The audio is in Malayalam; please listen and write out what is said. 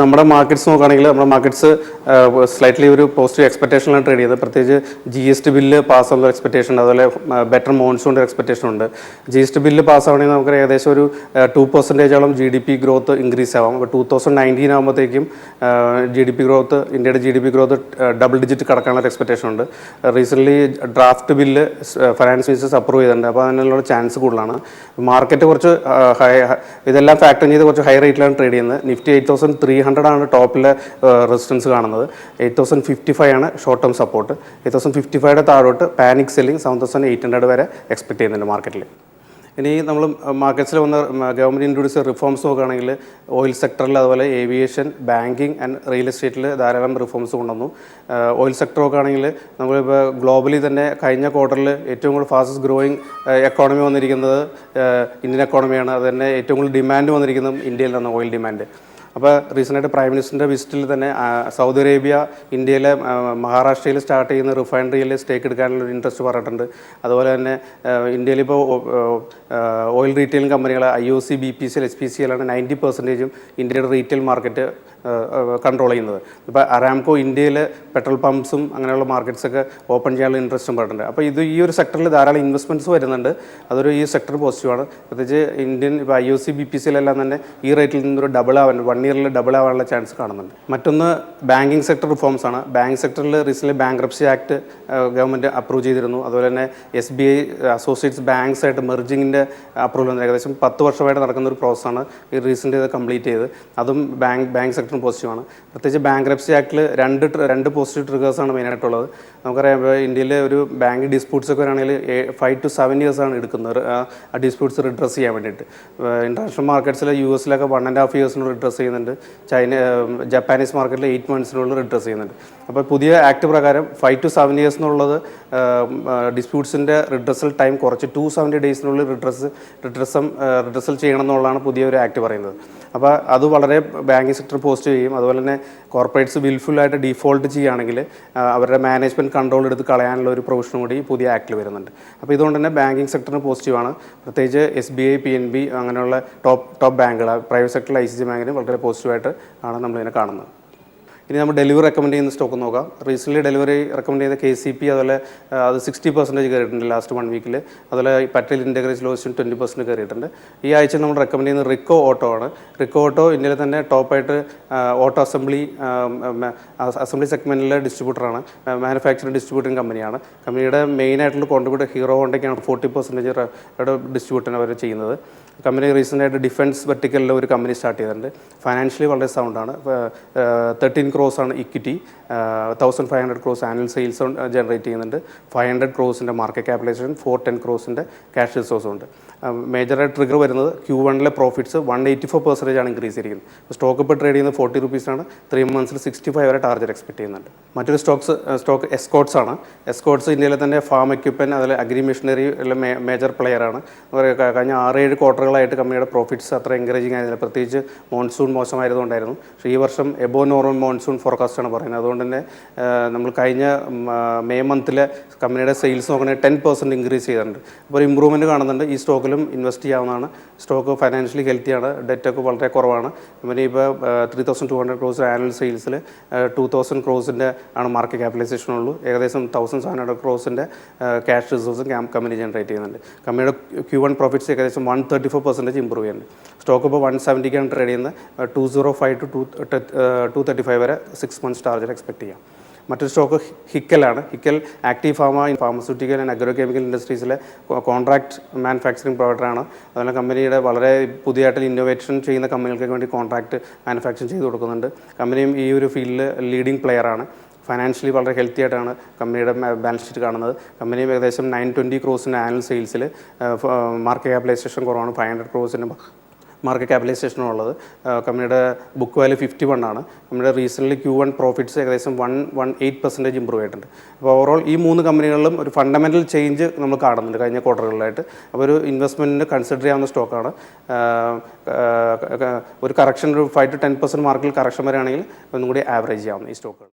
നമ്മുടെ മാർക്കറ്റ്സ് നോക്കുകയാണെങ്കിൽ നമ്മുടെ മാർക്കറ്റ്സ് സ്ലൈറ്റ്ലി ഒരു പോസിറ്റീവ് എക്സ്പെക്ടേഷനിലാണ് ട്രേഡ് ചെയ്തത്. പ്രത്യേകിച്ച് GST ബില്ല് പാസ്സാവുന്ന എക്സ്പെക്ടേഷൻ ഉണ്ട്, അതുപോലെ ബെറ്റർ മോൺസൂണിൻ്റെ എക്സ്പെക്ടേഷൻ ഉണ്ട്. GST ബില്ല് പാസ്സാവണമെങ്കിൽ നമുക്ക് ഏകദേശം ഒരു 2% GDP ഗ്രോത്ത് ഇൻക്രീസ് ആവാം. അപ്പോൾ 2019 ആകുമ്പോഴത്തേക്കും GDP ഗ്രോത്ത്, ഇന്ത്യയുടെ GDP ഗ്രോത്ത് ഡബിൾ ഡിജിറ്റ് കടക്കാനുള്ള എക്സ്പെക്ടേഷൻ ഉണ്ട്. Recently draft bill finance ministers approve ചെയ്തിട്ടുണ്ട്. അപ്പോൾ അതിനുള്ള ചാൻസ് കൂടുതലാണ്. മാർക്കറ്റ് കുറച്ച് ഇതെല്ലാം ഫാക്ടർ ചെയ്ത് കുറച്ച് ഹൈ റേറ്റിലാണ് ട്രേഡ് ചെയ്യുന്നത്. നിഫ്റ്റി 8300 ആണ് ടോപ്പിലെ റെസിസ്റ്റൻസ് കാണുന്നത്. 8055 ആണ് ഷോർട്ട് ടേം സപ്പോർട്ട്. 8055 താഴോട്ട് പാനിക് സെല്ലിംഗ് 7800 വരെ എക്സ്പെക്ട് ചെയ്യുന്നുണ്ട് മാർക്കറ്റിൽ. ഇനി നമ്മൾ മാർക്കറ്റ്സിൽ വന്ന ഗവൺമെൻറ് ഇൻട്രൊഡ്യൂസ് റിഫോംസ് നോക്കുകയാണെങ്കിൽ ഓയിൽ സെക്ടറിൽ, അതുപോലെ ഏവിയേഷൻ, ബാങ്കിങ് ആൻഡ് റിയൽ എസ്റ്റേറ്റിൽ ധാരാളം റിഫോംസ് കൊണ്ടുവന്നു. ഓയിൽ സെക്ടർ നോക്കുകയാണെങ്കിൽ നമ്മളിപ്പോൾ ഗ്ലോബലി തന്നെ കഴിഞ്ഞ ക്വാർട്ടറിൽ ഏറ്റവും കൂടുതൽ ഫാസ്റ്റസ്റ്റ് ഗ്രോയിങ് എക്കോണമി വന്നിരിക്കുന്നത് ഇന്ത്യൻ എക്കോണമിയാണ്. അത് തന്നെ ഏറ്റവും കൂടുതൽ ഡിമാൻഡ് വന്നിരിക്കുന്നതും ഇന്ത്യയിൽ നിന്നാണ്, ഓയിൽ ഡിമാൻഡ്. അപ്പോൾ റീസെൻ്റായിട്ട് പ്രൈം മിനിസ്റ്ററിൻ്റെ വിസിറ്റിൽ തന്നെ സൗദി അറേബ്യ ഇന്ത്യയിലെ മഹാരാഷ്ട്രയിൽ സ്റ്റാർട്ട് ചെയ്യുന്ന റിഫൈനറിയിൽ സ്റ്റേക്ക് എടുക്കാനുള്ള ഒരു ഇൻട്രസ്റ്റ് പറഞ്ഞിട്ടുണ്ട്. അതുപോലെ തന്നെ ഇന്ത്യയിലിപ്പോൾ ഓയിൽ റീറ്റെയിലിംഗ് കമ്പനികൾ IOC, BPCL, HPCL ആണ് 90% ഇന്ത്യയുടെ റീറ്റെയിൽ മാർക്കറ്റ് കൺട്രോൾ ചെയ്യുന്നത്. ഇപ്പോൾ അരാംകോ ഇന്ത്യയിൽ പെട്രോൾ പമ്പ്സും അങ്ങനെയുള്ള മാർക്കറ്റ്സൊക്കെ ഓപ്പൺ ചെയ്യാനുള്ള ഇൻട്രസ്റ്റും പറഞ്ഞിട്ടുണ്ട്. അപ്പോൾ ഈ ഒരു സെക്ടറിൽ ധാരാളം ഇൻവെസ്റ്റ്മെൻറ്റ്സ് വരുന്നുണ്ട്. ഈ സെക്ടർ പോസിറ്റീവാണ്. പ്രത്യേകിച്ച് ഇന്ത്യൻ ഇപ്പോൾ IOC, BPCL എല്ലാം തന്നെ ഈ റേറ്റിൽ നിന്നൊരു ഡബിൾ ആവാൻ, 1 ഇയറിൽ ഡബിൾ ആവാനുള്ള ചാൻസ് കാണുന്നുണ്ട്. മറ്റൊന്ന് ബാങ്കിങ് സെക്ടർ റിഫോംസ് ആണ്. ബാങ്ക് സെക്ടറിൽ recently bankruptcy act government approve ചെയ്തിരുന്നു. അതുപോലെ തന്നെ SBI അസോസിയേറ്റ്സ് ബാങ്ക്സ് ആയിട്ട് മെർജിങ്ങിൻ്റെ അപ്രൂവൽ വന്നു. ഏകദേശം 10 വർഷമായിട്ട് നടക്കുന്ന ഒരു പ്രോസസ്സാണ് ഈ റീസെൻ്റ് ഇത് കംപ്ലീറ്റ് ചെയ്ത്. അതും ബാങ്ക് സെക്ടറിന് പോസിറ്റീവാണ്. പ്രത്യേകിച്ച് ബാങ്ക്രപ്സി ആക്ടിൽ രണ്ട് പോസിറ്റീവ് ട്രിഗേഴ്സാണ് മെയിനായിട്ടുള്ളത്. നമുക്കറിയാം, ഇപ്പോൾ ഇന്ത്യയിൽ ഒരു ബാങ്ക് ഡിസ്പ്യൂട്ട്സ് ഒക്കെ വരികയാണെങ്കിൽ 5 to 7 ഇയേഴ്സാണ് എടുക്കുന്നത് ആ ഡിസ്പ്യൂട്ട്സ് റിഡ്രസ് ചെയ്യാൻ വേണ്ടിയിട്ട്. ഇൻ്റർനാഷണൽ മാർക്കറ്റ്സിൽ US 1.5 ഇയേഴ്സിനുള്ളിൽ റിഡ്രസ് ചെയ്യുന്നുണ്ട്. ജപ്പാനീസ് മാർക്കറ്റിൽ 8 മന്ത്സിനുള്ളിൽ റിഡ്രസ് ചെയ്യുന്നുണ്ട്. അപ്പോൾ പുതിയ ആക്ട് പ്രകാരം 5 to 7 ഇയേഴ്സ് എന്നുള്ളത് ഡിസ്പ്യൂട്ട്സിൻ്റെ റിഡ്രസൽ ടൈം കുറച്ച് 270 ഡേയ്സിനുള്ളിൽ റിഡ്രസൽ ചെയ്യണം എന്നുള്ളതാണ് പുതിയൊരു ആക്ട് പറയുന്നത്. അപ്പോൾ അത് വളരെ ബാങ്കിങ് സെക്ടർ പോസിറ്റീവ് ചെയ്യും. അതുപോലെ തന്നെ കോർപ്പറേറ്റ്സ് വിൽഫുള്ളായിട്ട് ഡീഫോൾട്ട് ചെയ്യുകയാണെങ്കിൽ അവരുടെ മാനേജ്മെൻറ്റ് കൺട്രോൾ എടുത്ത് കളയാനുള്ള ഒരു പ്രൊവിഷനും കൂടി പുതിയ ആക്ടിൽ വരുന്നുണ്ട്. അപ്പോൾ ഇതുകൊണ്ട് തന്നെ ബാങ്കിങ് സെക്ടറിന് പോസിറ്റീവാണ്. പ്രത്യേകിച്ച് SBI, PNB അങ്ങനെയുള്ള ടോപ്പ് ബാങ്കുകൾ, പ്രൈവറ്റ് സെക്ടറിൽ ICICI ബാങ്കിന് വളരെ പോസിറ്റീവായിട്ട് ആണ് നമ്മളിതിനെ കാണുന്നത്. ഇനി നമ്മൾ ഡെലിവറി റെക്കമെൻഡ് ചെയ്യുന്ന സ്റ്റോക്ക് നോക്കാം. റീസെൻ്റ്ലി ഡെലിവറി റെക്കമെൻഡ് ചെയ്യുന്ന KCP, അതുപോലെ അത് 60% കയറിയിട്ടുണ്ട് ലാസ്റ്റ് 1 വീക്കിൽ. അതുപോലെ പട്ടേൽ ഇൻ്റഗ്രേറ്റ് ലോഷൻ 20% കയറിയിട്ടുണ്ട്. ഈ ആഴ്ച നമ്മൾ റെക്കമെൻഡ് ചെയ്യുന്നത് റിക്കോ ഓട്ടോ ആണ്. റിക്കോ ഓട്ടോ ഇന്ത്യയിൽ തന്നെ ടോപ്പായിട്ട് ഓട്ടോ അസംബ്ലി സെഗ്മെൻറ്റിലെ ഡിസ്ട്രിബ്യൂട്ടറാണ്, മാനുഫാക്ചറിംഗ് ഡിസ്ട്രിബ്യൂട്ടിംഗ് കമ്പനിയാണ്. കമ്പനിയുടെ മെയിനായിട്ടുള്ള കോൺട്രിബ്യൂട്ടർ ഹീറോ ഹോണ്ടയ്ക്കാണ് 40% ഡിസ്ട്രിബ്യൂട്ടർ അവർ ചെയ്യുന്നത്. കമ്പനി റീസെൻ്റായിട്ട് ഡിഫൻസ് വെർട്ടിക്കലിൽ ഒരു കമ്പനി സ്റ്റാർട്ട് ചെയ്തിട്ടുണ്ട്. ഫൈനാൻഷ്യലി വളരെ സൗണ്ടാണ്. 13 crores ആണ് equity, 1500 crores annual sales generate ചെയ്യുന്നുണ്ട്. 500 crores market capitalisation, 410 crores cash റിസോഴ്സും ഉണ്ട്. മേജറായിട്ട് ട്രിഗർ വരുന്നത് Q1 പ്രോഫിറ്റ്സ് 184% ആണ് ഇൻക്രീസ് ചെയ്തിരിക്കുന്നത്. സ്റ്റോക്ക് ഇപ്പോൾ ട്രേഡ് ചെയ്യുന്നത് 40 rupees-ആണ്. 3 months 65 വരെ ടാർഗറ്റ് എക്സ്പെക്ട് ചെയ്യുന്നുണ്ട്. മറ്റൊരു സ്റ്റോക്ക് എസ്കോട്ട്സ് ആണ്. എസ്കോട്ട്സ് ഇന്ത്യയിലെ തന്നെ ഫാം എക്യുപ്മെൻറ്റ്, അതുപോലെ അഗ്രി മെഷീനറി ഉള്ള മേജർ പ്ലെയറാണ്. കഴിഞ്ഞ 6-7 ക്വാർട്ടറുകളായിട്ട് കമ്പനിയുടെ പ്രോഫിറ്റ്സ് അത്ര എൻകറേജിങ് ആയിരുന്നില്ല. പ്രത്യേകിച്ച് മോൺസൂൺ മോശമായതുകൊണ്ടായിരുന്നു. പക്ഷേ ഈ വർഷം എബോ നോർമൽ മോൺസൂൺ ഫോർകാസ്റ്റാണ് പറയുന്നത്. അതുകൊണ്ട് തന്നെ നമ്മൾ കഴിഞ്ഞ മെയ് മന്തിലെ കമ്പനിയുടെ സെയിൽസ് നോക്കണമെങ്കിൽ 10% ഇൻക്രീസ് ചെയ്തിട്ടുണ്ട്. അപ്പോൾ ഒരു ഇമ്പ്രൂവ്മെൻറ്റ് കാണുന്നുണ്ട്. ഈ സ്റ്റോക്കിലും ഇൻവെസ്റ്റ് ചെയ്യാവുന്നതാണ്. സ്റ്റോക്ക് ഫൈനാൻഷ്യലി ഹെൽത്തിയാണ്, ഡെറ്റൊക്കെ വളരെ കുറവാണ്. കമ്പനി ഇപ്പോൾ 3200 crores ആനുവൽ സെയിൽസിൽ 2000 crores ആണ് മാർക്കറ്റ് ക്യാപിറ്റലൈസേഷൻ ഉള്ളൂ. ഏകദേശം 1700 crores ക്യാഷ് റിസോഴ്സും കമ്പനി ജനറേറ്റ് ചെയ്യുന്നുണ്ട്. കമ്പനിയുടെ Q1 പ്രോഫിറ്റ്സ് ഏകദേശം 134% ഇമ്പ്രൂവ് ചെയ്യുന്നുണ്ട്. സ്റ്റോക്ക് ഇപ്പോൾ 170-ക്കാണ് ട്രേഡ് ചെയ്യുന്നത്. 205 to 235 വരെ 6 months ടാർഗറ്റ് എക്സ്പെക്ട് ചെയ്യാം. മറ്റൊരു സ്റ്റോക്ക് ഹിക്കലാണ്. Hikal active pharmaceutical and agro chemical ഇൻഡസ്ട്രീസിലെ കോൺട്രാക്ട് മാനുഫാക്ചറിങ് പ്രൊവൈഡറാണ്. അതുപോലെ കമ്പനിയുടെ വളരെ പുതിയതായിട്ട് ഇന്നോവേഷൻ ചെയ്യുന്ന കമ്പനികൾക്ക് വേണ്ടി കോൺട്രാക്ട് മാനുഫാക്ചറിങ് ചെയ്ത് കൊടുക്കുന്നുണ്ട്. കമ്പനിയും ഈ ഒരു ഫീൽഡിൽ ലീഡിംഗ് പ്ലെയറാണ്. ഫൈനാൻഷ്യലി വളരെ ഹെൽത്തി ആയിട്ടാണ് കമ്പനിയുടെ ബാലൻസ് ഷീറ്റ് കാണുന്നത്. കമ്പനി ഏകദേശം 920 crores ആനുവൽ സെയിൽസിൽ, മാർക്കറ്റ് ക്യാപിറ്റലൈസേഷൻ കുറവാണ്, 500 crores മാർക്കറ്റ് ക്യാപിറ്റലൈസേഷനുള്ളത്. കമ്പനിയുടെ ബുക്ക് വാല്യൂ 51 ആണ്. കമ്പനിയുടെ റീസെൻ്റ്ലി Q1 പ്രോഫിറ്റ്സ് ഏകദേശം 118% ഇമ്പ്രൂവ് ആയിട്ടുണ്ട്. അപ്പോൾ ഓവറോൾ ഈ 3 കമ്പനികളിലും ഒരു ഫണ്ടമെൻ്റൽ ചേഞ്ച് നമ്മൾ കാണുന്നുണ്ട് കഴിഞ്ഞ ക്വാർട്ടറുകളിലായിട്ട്. അപ്പോൾ ഒരു ഇൻവെസ്റ്റ്മെൻറ്റിന് കൺസിഡർ ചെയ്യാവുന്ന സ്റ്റോക്കാണ്. ഒരു കറക്ഷൻ, ഒരു 5 to 10% മാർക്കിൽ കറക്ഷൻ വരികയാണെങ്കിൽ ഒന്നും കൂടി ആവറേജ് ചെയ്യാവുന്ന ഈ സ്റ്റോക്കുകൾ.